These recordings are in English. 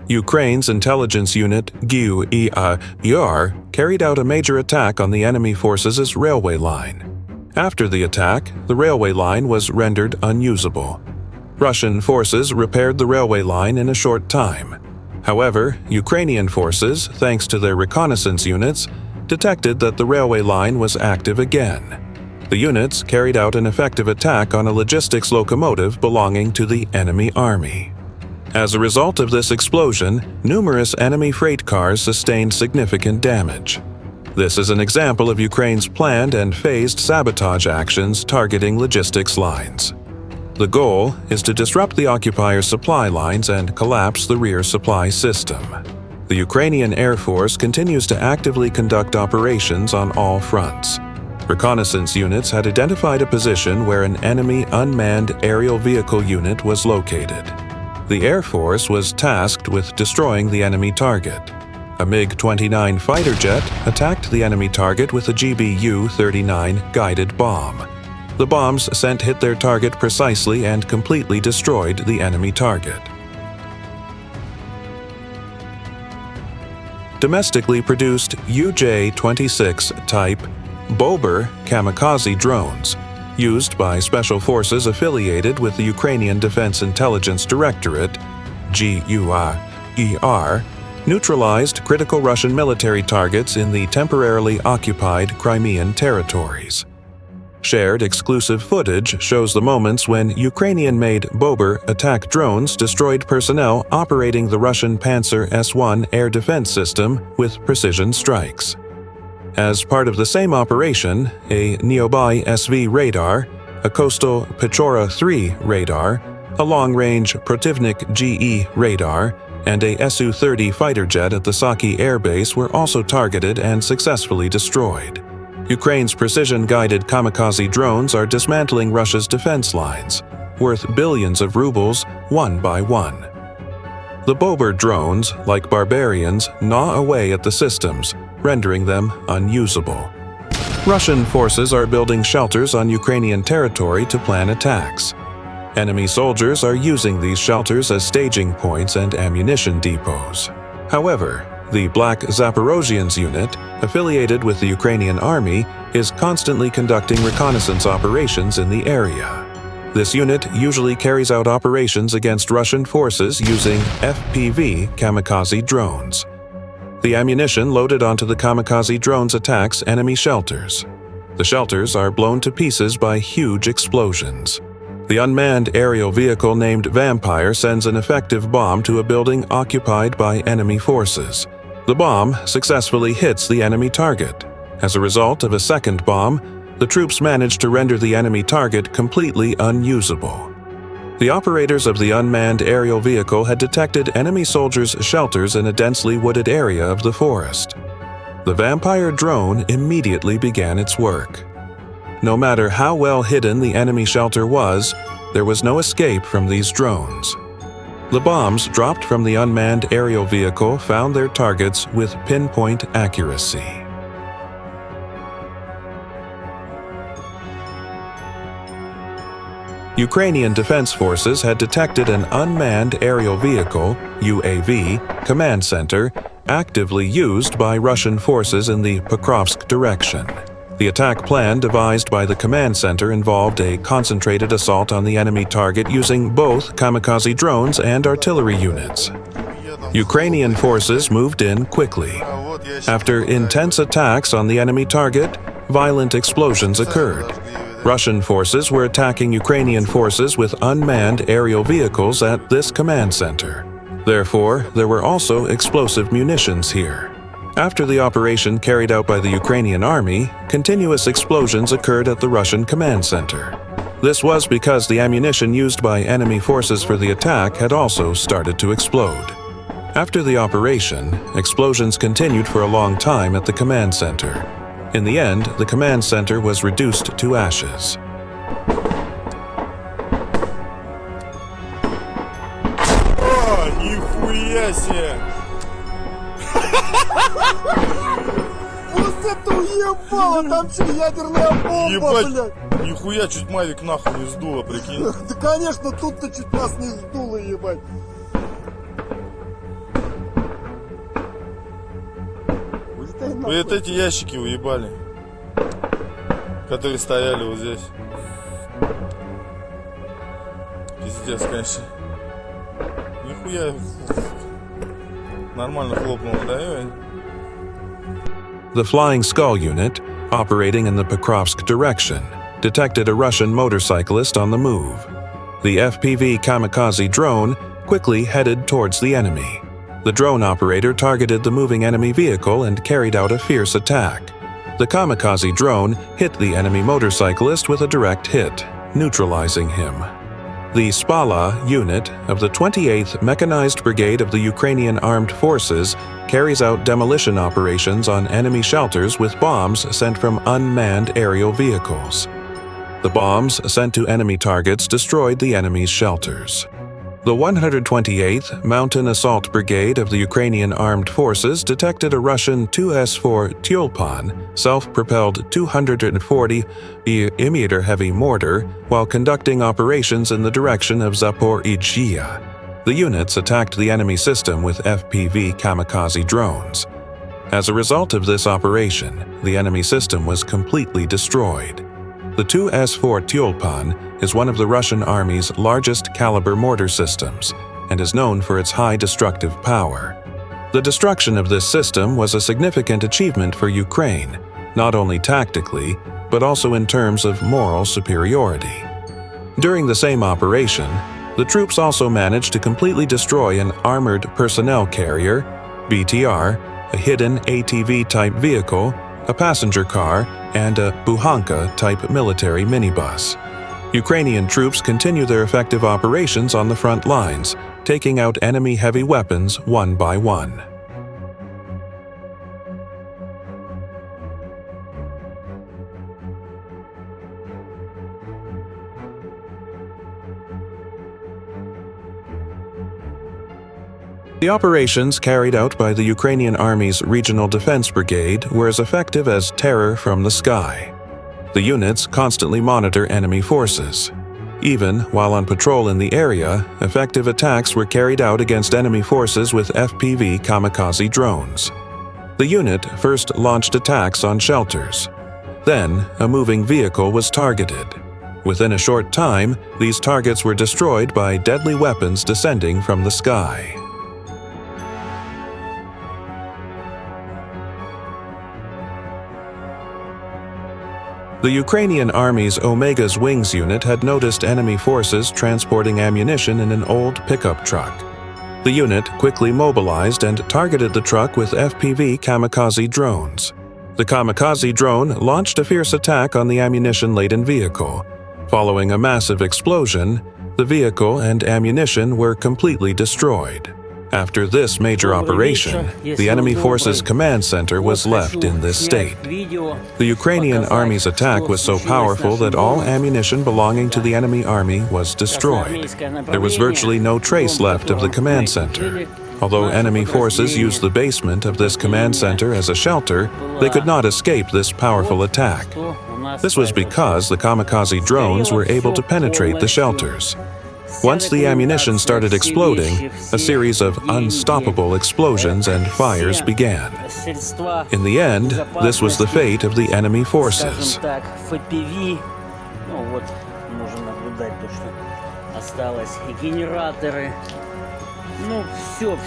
Ukraine's intelligence unit GUER carried out a major attack on the enemy forces' railway line. After the attack, the railway line was rendered unusable. Russian forces repaired the railway line in a short time. However, Ukrainian forces, thanks to their reconnaissance units, detected that the railway line was active again. The units carried out an effective attack on a logistics locomotive belonging to the enemy army. As a result of this explosion, numerous enemy freight cars sustained significant damage. This is an example of Ukraine's planned and phased sabotage actions targeting logistics lines. The goal is to disrupt the occupier's supply lines and collapse the rear supply system. The Ukrainian Air Force continues to actively conduct operations on all fronts. Reconnaissance units had identified a position where an enemy unmanned aerial vehicle unit was located. The Air Force was tasked with destroying the enemy target. A MiG-29 fighter jet attacked the enemy target with a GBU-39 guided bomb. The bombs sent hit their target precisely and completely destroyed the enemy target. Domestically produced UJ-26 type Bober kamikaze drones, used by special forces affiliated with the Ukrainian Defense Intelligence Directorate GUER, neutralized critical Russian military targets in the temporarily occupied Crimean territories. Shared exclusive footage shows the moments when Ukrainian-made Bober attack drones destroyed personnel operating the Russian Panzer S-1 air defense system with precision strikes. As part of the same operation, a Nearby SV radar, a coastal Pechora 3 radar, a long-range Protivnik GE radar, and a Su-30 fighter jet at the Saki Air Base were also targeted and successfully destroyed. Ukraine's precision-guided kamikaze drones are dismantling Russia's defense lines, worth billions of rubles one by one. The Bober drones, like barbarians, gnaw away at the systems, rendering them unusable. Russian forces are building shelters on Ukrainian territory to plan attacks. Enemy soldiers are using these shelters as staging points and ammunition depots. However, the Black Zaporozhians unit, affiliated with the Ukrainian army, is constantly conducting reconnaissance operations in the area. This unit usually carries out operations against Russian forces using FPV kamikaze drones. The ammunition loaded onto the kamikaze drones attacks enemy shelters. The shelters are blown to pieces by huge explosions. The unmanned aerial vehicle named Vampire sends an effective bomb to a building occupied by enemy forces. The bomb successfully hits the enemy target. As a result of a second bomb, the troops managed to render the enemy target completely unusable. The operators of the unmanned aerial vehicle had detected enemy soldiers' shelters in a densely wooded area of the forest. The Vampire drone immediately began its work. No matter how well hidden the enemy shelter was, there was no escape from these drones. The bombs dropped from the unmanned aerial vehicle found their targets with pinpoint accuracy. Ukrainian defense forces had detected an unmanned aerial vehicle, UAV, command center, actively used by Russian forces in the Pokrovsk direction. The attack plan devised by the command center involved a concentrated assault on the enemy target using both kamikaze drones and artillery units. Ukrainian forces moved in quickly. After intense attacks on the enemy target, violent explosions occurred. Russian forces were attacking Ukrainian forces with unmanned aerial vehicles at this command center. Therefore, there were also explosive munitions here. After the operation carried out by the Ukrainian army, continuous explosions occurred at the Russian command center. This was because the ammunition used by enemy forces for the attack had also started to explode. After the operation, explosions continued for a long time at the command center. In the end, the command center was reduced to ashes. Нихуя себе! Вот это уебало, там что, ядерная бомба, блядь? Нихуя, чуть Мавик нахуй не сдуло, прикинь. Да, конечно, тут-то чуть нас не сдуло, ебать. Вы вот эти ящики уебали, которые стояли вот здесь. Пиздец, конечно. Нихуя. Нормально хлопнул, да? The Flying Skull unit, operating in the Pokrovsk direction, detected a Russian motorcyclist on the move. The FPV kamikaze drone quickly headed towards the enemy. The drone operator targeted the moving enemy vehicle and carried out a fierce attack. The kamikaze drone hit the enemy motorcyclist with a direct hit, neutralizing him. The Spala unit of the 28th Mechanized Brigade of the Ukrainian Armed Forces carries out demolition operations on enemy shelters with bombs sent from unmanned aerial vehicles. The bombs sent to enemy targets destroyed the enemy's shelters. The 128th Mountain Assault Brigade of the Ukrainian Armed Forces detected a Russian 2S-4 Tyulpan self-propelled 240 mm heavy mortar while conducting operations in the direction of Zaporizhzhia. The units attacked the enemy system with FPV kamikaze drones. As a result of this operation, the enemy system was completely destroyed. The 2S-4 Tyulpan is one of the Russian Army's largest caliber mortar systems and is known for its high destructive power. The destruction of this system was a significant achievement for Ukraine, not only tactically, but also in terms of moral superiority. During the same operation, the troops also managed to completely destroy an armored personnel carrier, BTR, a hidden ATV-type vehicle, a passenger car, and a Buhanka-type military minibus. Ukrainian troops continue their effective operations on the front lines, taking out enemy heavy weapons one by one. The operations carried out by the Ukrainian Army's Regional Defense Brigade were as effective as terror from the sky. The units constantly monitor enemy forces. Even while on patrol in the area, effective attacks were carried out against enemy forces with FPV kamikaze drones. The unit first launched attacks on shelters. Then, a moving vehicle was targeted. Within a short time, these targets were destroyed by deadly weapons descending from the sky. The Ukrainian Army's Omega's Wings unit had noticed enemy forces transporting ammunition in an old pickup truck. The unit quickly mobilized and targeted the truck with FPV kamikaze drones. The kamikaze drone launched a fierce attack on the ammunition-laden vehicle. Following a massive explosion, the vehicle and ammunition were completely destroyed. After this major operation, the enemy forces command center was left in this state. The Ukrainian Army's attack was so powerful that all ammunition belonging to the enemy army was destroyed. There was virtually no trace left of the command center. Although enemy forces used the basement of this command center as a shelter, they could not escape this powerful attack. This was because the kamikaze drones were able to penetrate the shelters. Once the ammunition started exploding, a series of unstoppable explosions and fires began. In the end, this was the fate of the enemy forces.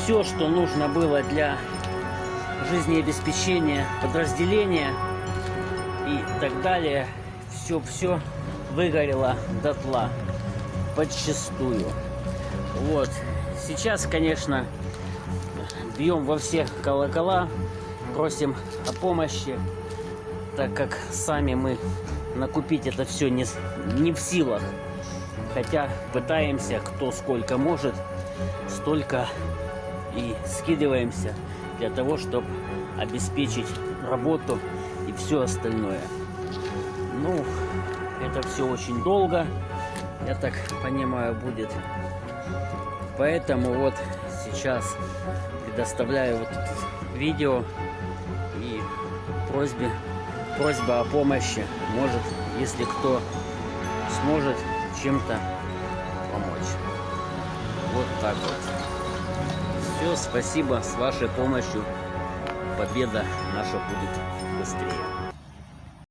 Все, что нужно было для жизнеобеспечения подразделения и так далее, все выгорело дотла. Подчистую. Вот. Сейчас, конечно, бьем во все колокола, просим о помощи, так как сами мы накупить это все не в силах. Хотя пытаемся, кто сколько может, столько и скидываемся для того, чтобы обеспечить работу и все остальное. Ну, это все очень долго. Я так понимаю, будет. Поэтому вот сейчас предоставляю вот это видео и просьба о помощи. Может, если кто сможет чем-то помочь. Вот так вот. Все, спасибо, с вашей помощью победа наша будет быстрее.